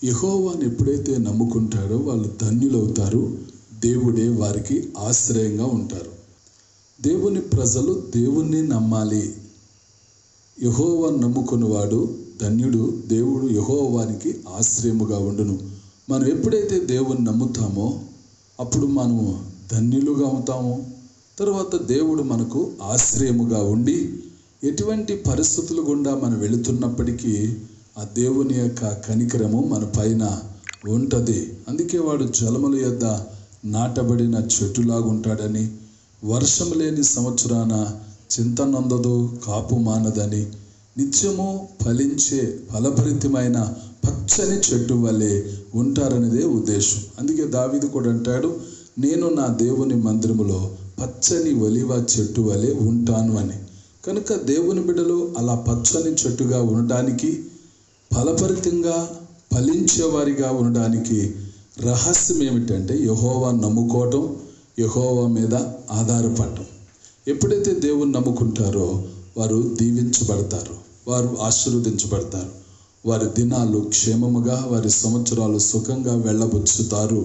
యెహోవాను ఎప్పుడైతే నమ్ముకుంటారో వాళ్ళు ధన్యులవుతారు. దేవుడే వారికి ఆశ్రయంగా ఉంటారు. దేవుని ప్రజలు దేవుణ్ణి నమ్మాలి. యెహోవాను నమ్ముకున్నవాడు ధన్యుడు. దేవుడు యెహోవానికి ఆశ్రయముగా ఉండును. మనం ఎప్పుడైతే దేవుని నమ్ముతామో అప్పుడు మనము ధన్యులుగా అవుతాము. తర్వాత దేవుడు మనకు ఆశ్రయముగా ఉండి ఎటువంటి పరిస్థితులు గుండా మనం వెళుతున్నప్పటికీ ఆ దేవుని యొక్క కనికరము మన పైన ఉంటుంది. అందుకే వాడు జలముల యొద్ద నాటబడిన చెట్టులాగుంటాడని, వర్షం లేని సంవత్సరాన చింత నొందదు, కాపు మానదని, నిత్యము ఫలించే ఫలభరితమైన పచ్చని చెట్టు వలె ఉంటారనేదే ఉద్దేశం. అందుకే దావీదు కూడా అంటాడు, నేను నా దేవుని మందిరములో పచ్చని ఒలీవ చెట్టు వలె ఉంటాను అని. కనుక దేవుని బిడ్డలు అలా పచ్చని చెట్టుగా ఉండడానికి, ఫలభరితంగా ఫలించేవారిగా ఉండడానికి రహస్యం ఏమిటంటే యెహోవా నమ్ముకోవటం, యెహోవా మీద ఆధారపడటం. ఎప్పుడైతే దేవుని నమ్ముకుంటారో వారు దీవించబడతారు, వారు ఆశీర్వదించబడతారు, వారి దినాలు క్షేమముగా, వారి సంవత్సరాలు సుఖంగా వెళ్ళబుచ్చుతారు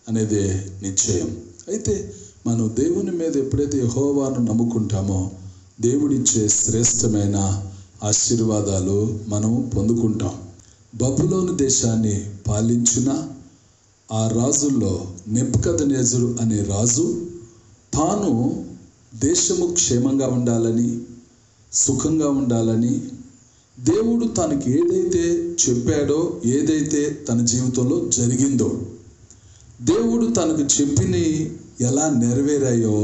అనేదే నిశ్చయం. అయితే మనం దేవుని మీద ఎప్పుడైతే యెహోవాను నమ్ముకుంటామో దేవుడిచ్చే శ్రేష్టమైన ఆశీర్వాదాలు మనం పొందుకుంటాం. బబులోను దేశాన్ని పాలించిన ఆ రాజుల్లో నెబుకద్నెజరు అనే రాజు తాను దేశము క్షేమంగా ఉండాలని, సుఖంగా ఉండాలని దేవుడు తనకి ఏదైతే చెప్పాడో, ఏదైతే తన జీవితంలో జరిగిందో, దేవుడు తనకు చెప్పినవి ఎలా నెరవేరాయో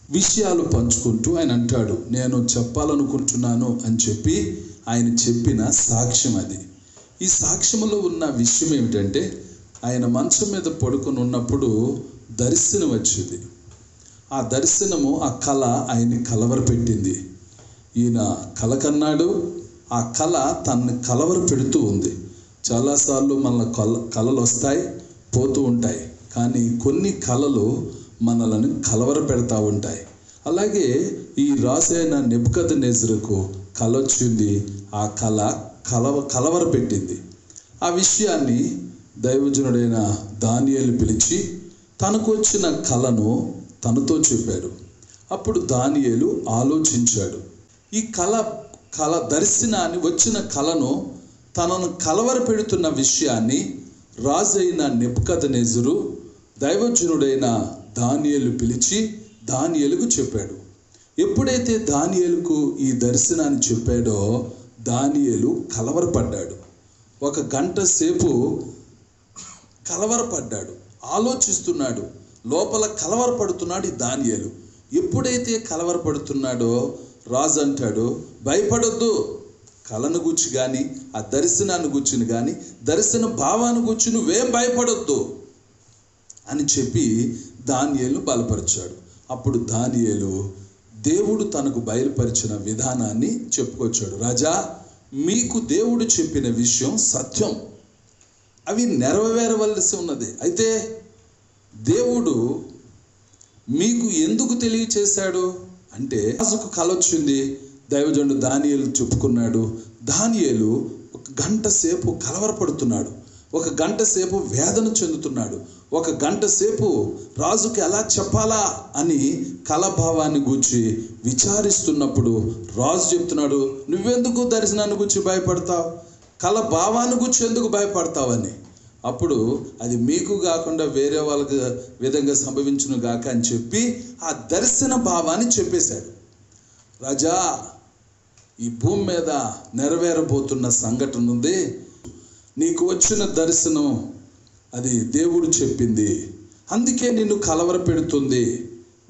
విషయాలు పంచుకుంటూ ఆయన అంటాడు, నేను చెప్పాలనుకుంటున్నాను అని చెప్పి ఆయన చెప్పిన సాక్ష్యం అది. ఈ సాక్ష్యంలో ఉన్న విషయం ఏమిటంటే ఆయన మంచం మీద పడుకొని ఉన్నప్పుడు దర్శనం వచ్చింది. ఆ దర్శనము, ఆ కళ ఆయన్ని కలవరపెట్టింది. ఈయన కల కన్నాడు. ఆ కళ తనని కలవర పెడుతూ ఉంది. చాలాసార్లు మన కళలు వస్తాయి, పోతూ ఉంటాయి. కానీ కొన్ని కళలు మనలను కలవర పెడతా ఉంటాయి. అలాగే ఈ రాజైన నెబుకద్నెజరుకు కళ వచ్చింది. ఆ కళ కలవర పెట్టింది. ఆ విషయాన్ని దైవజనుడైన దానియేలు పిలిచి తనకు వచ్చిన కళను తనతో చెప్పాడు. అప్పుడు దానియేలు ఆలోచించాడు. ఈ కళ దర్శనాన్ని, వచ్చిన కళను, తనను కలవర పెడుతున్న విషయాన్ని రాజైన నెబుకద్నెజరు దైవజనుడైన దానియేలు పిలిచి దానియేలుకు చెప్పాడు. ఎప్పుడైతే దానియేలుకు ఈ దర్శనాన్ని చెప్పాడో దానియేలు కలవరపడ్డాడు. 1 గంట సేపు కలవరపడ్డాడు, ఆలోచిస్తున్నాడు, లోపల కలవరపడుతున్నాడు ఈ దానియేలు. ఎప్పుడైతే కలవరపడుతున్నాడో రాజు అంటాడు, భయపడొద్దు, కళను గుచ్చి కానీ, ఆ దర్శనాన్ని గుచ్చిని కానీ, దర్శన భావాన్ని గుచ్చి నువ్వేం భయపడొద్దు అని చెప్పి దానియేలును బలపరిచాడు. అప్పుడు దానియేలు దేవుడు తనకు బయలుపరిచిన విధానాన్ని చెప్పుకొచ్చాడు. రాజా, మీకు దేవుడు చెప్పిన విషయం సత్యం, అవి నెరవేరవలసి ఉన్నది. అయితే దేవుడు మీకు ఎందుకు తెలియచేశాడు అంటే, రాజుకు కల వచ్చింది. దైవజనుడు దానియేలు చెప్పుకున్నాడు. దానియేలు 1 గంట సేపు కలవరపడుతున్నాడు, 1 గంట సేపు వేదన చెందుతున్నాడు, 1 గంట సేపు రాజుకి ఎలా చెప్పాలా అని కళాభావాన్ని గూర్చి విచారిస్తున్నప్పుడు రాజు చెప్తున్నాడు, నువ్వెందుకు దర్శనాన్ని గురించి భయపడతావు, కళ భావాన్ని గురించి ఎందుకు భయపడతావని. అప్పుడు అది మీకు కాకుండా వేరే వాళ్ళకి విధంగా సంభవించును గాక అని చెప్పి ఆ దర్శన భావాన్ని చెప్పేశాడు. రాజా, ఈ భూమి మీద నెరవేరబోతున్న సంఘటన ఉంది, నీకు వచ్చిన దర్శనం అది దేవుడు చెప్పింది, అందుకే నిన్ను కలవర పెడుతుంది.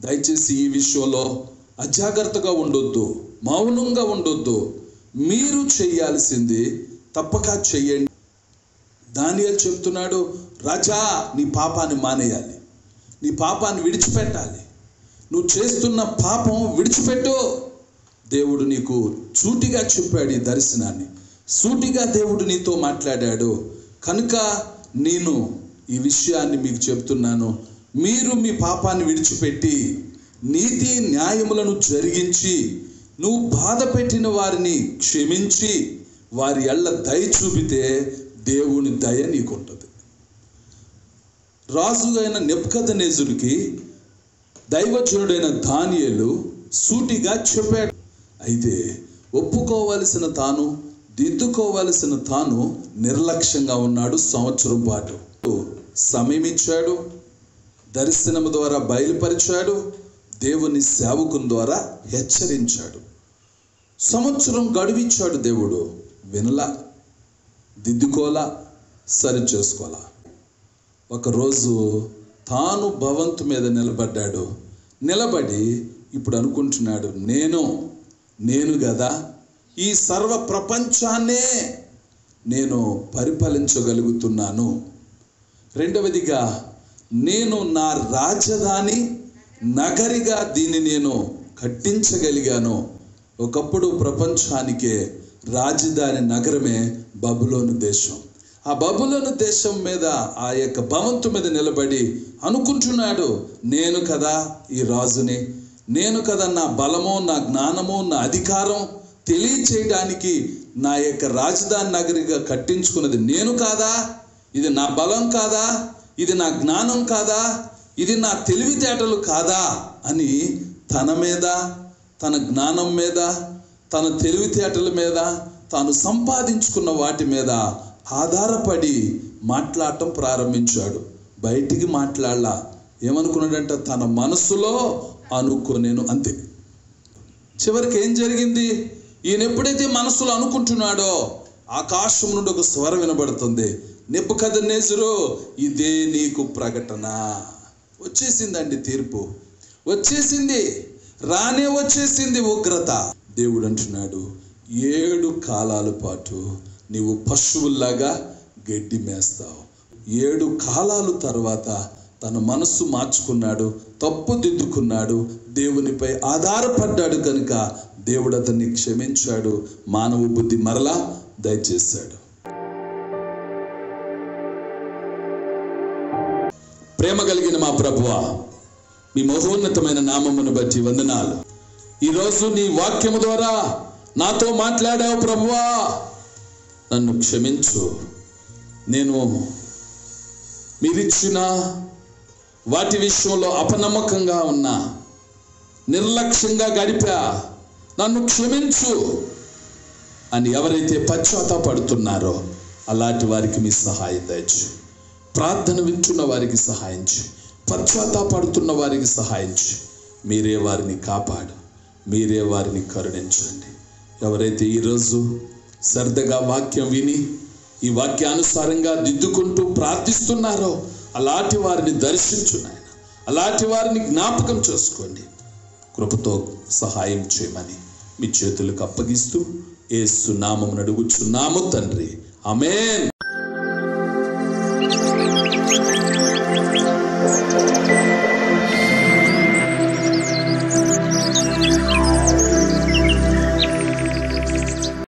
దయచేసి ఈ విషయంలో అజాగ్రత్తగా ఉండొద్దు, మౌనంగా ఉండొద్దు, మీరు చేయాల్సింది తప్పక చెయ్యండి. దానియేలు చెప్తున్నాడు, రాజా, నీ పాపాన్ని మానేయాలి, నీ పాపాన్ని విడిచిపెట్టాలి, నువ్వు చేస్తున్న పాపం విడిచిపెట్టు. దేవుడు నీకు సూటిగా చెప్పాడు ఈ దర్శనాన్ని, సూటిగా దేవుడు నీతో మాట్లాడాడు. కనుక నేను ఈ విషయాన్ని మీకు చెప్తున్నాను, మీరు మీ పాపాన్ని విడిచిపెట్టి నీతి న్యాయములను జరిగించి నువ్వు బాధ పెట్టిన వారిని క్షమించి వారి ఎళ్ళ దయ చూపితే దేవుని దయ నీకుంటుంది. రాజు అయిన నెబుకద్నెజరుకి దైవజనుడైన దానియేలు సూటిగా చెప్పాడు. అయితే ఒప్పుకోవలసిన తాను, దిద్దుకోవలసిన తాను నిర్లక్ష్యంగా ఉన్నాడు. సంవత్సరం పాటు సమయం ఇచ్చాడు, దర్శనం ద్వారా బయలుపరిచాడు, దేవుని సేవకుని ద్వారా హెచ్చరించాడు. సంవత్సరం గడువిచ్చాడు. దేవుడు వినలా, దిద్దుకోలా, సరి చేసుకోలా. ఒకరోజు తాను భవంతు మీద నిలబడ్డాడు. నిలబడి ఇప్పుడు అనుకుంటున్నాడు, నేను కదా ఈ సర్వ ప్రపంచాన్నే నేను పరిపాలించగలుగుతున్నాను. రెండవదిగా, నేను నా రాజధాని నగరిగా దీన్ని నేను కట్టించగలిగాను. ఒకప్పుడు ప్రపంచానికే రాజధాని నగరమే బబులోను దేశం. ఆ బబులోను దేశం మీద, ఆ యొక్క భవంతు మీద నిలబడి అనుకుంటున్నాడు, నేను కదా ఈ రాజుని, నేను కదా నా బలము, నా జ్ఞానము, నా అధికారం తెలియచేయడానికి నా యొక్క రాజధాని నగరిగా కట్టించుకున్నది నేను కాదా? ఇది నా బలం కాదా? ఇది నా జ్ఞానం కాదా? ఇది నా తెలివితేటలు కాదా అని తన మీద, తన జ్ఞానం మీద, తన తెలివితేటల మీద, తాను సంపాదించుకున్న వాటి మీద ఆధారపడి మాట్లాడటం ప్రారంభించాడు. బయటికి మాట్లాడలా. ఏమనుకున్నాడంట? తన మనసులో అనుకోనేను, అంతే. చివరికి ఏం జరిగింది? ఈయన ఎప్పుడైతే మనసులో అనుకుంటున్నాడో ఆకాశం నుండి ఒక స్వరం వినబడుతుంది, నెబుకద్నెజరు, ఇదే నీకు ప్రకటన. వచ్చేసిందండి తీర్పు, వచ్చేసింది, రానే వచ్చేసింది ఉగ్రత. దేవుడు అంటున్నాడు, 7 కాలాల పాటు నీవు పశువుల్లాగా గడ్డి మేస్తావు. 7 కాలాల తర్వాత తన మనస్సు మార్చుకున్నాడు, తప్పు దిద్దుకున్నాడు, దేవునిపై ఆధారపడ్డాడు కనుక దేవుడు అతన్ని క్షమించాడు, మానవ బుద్ధి మరలా దయచేశాడు. ప్రేమ కలిగిన మా ప్రభువా, మీ మహోన్నతమైన నామమును బట్టి వందనాలు. ఈరోజు నీ వాక్యము ద్వారా నాతో మాట్లాడావు ప్రభువా, నన్ను క్షమించు. నేను మీరిచ్చిన వాటి విషయంలో అపనమ్మకంగా ఉన్నా, నిర్లక్ష్యంగా గడిపా, నన్ను క్షమించు అని ఎవరైతే పశ్చాత్తాపడుతున్నారో అలాంటి వారికి మీ సహాయం దయచు. ప్రార్థన వింటున్న వారికి సహాయించు, పశ్చాత్తాపడుతున్న వారికి సహాయించు. మీరే వారిని కాపాడు, మీరే వారిని కరుణించండి. ఎవరైతే ఈరోజు శ్రద్ధగా వాక్యం విని ఈ వాక్యానుసారంగా దిద్దుకుంటూ ప్రార్థిస్తున్నారో అలాంటి వారిని దర్శించు నాయన, అలాంటి వారిని జ్ఞాపకం చేసుకోండి. కృపతో సహాయం చేయమని మీ చేతులకు అప్పగిస్తూ యేసు నామమున అడుగుచున్నాము తండ్రి, ఆమేన్.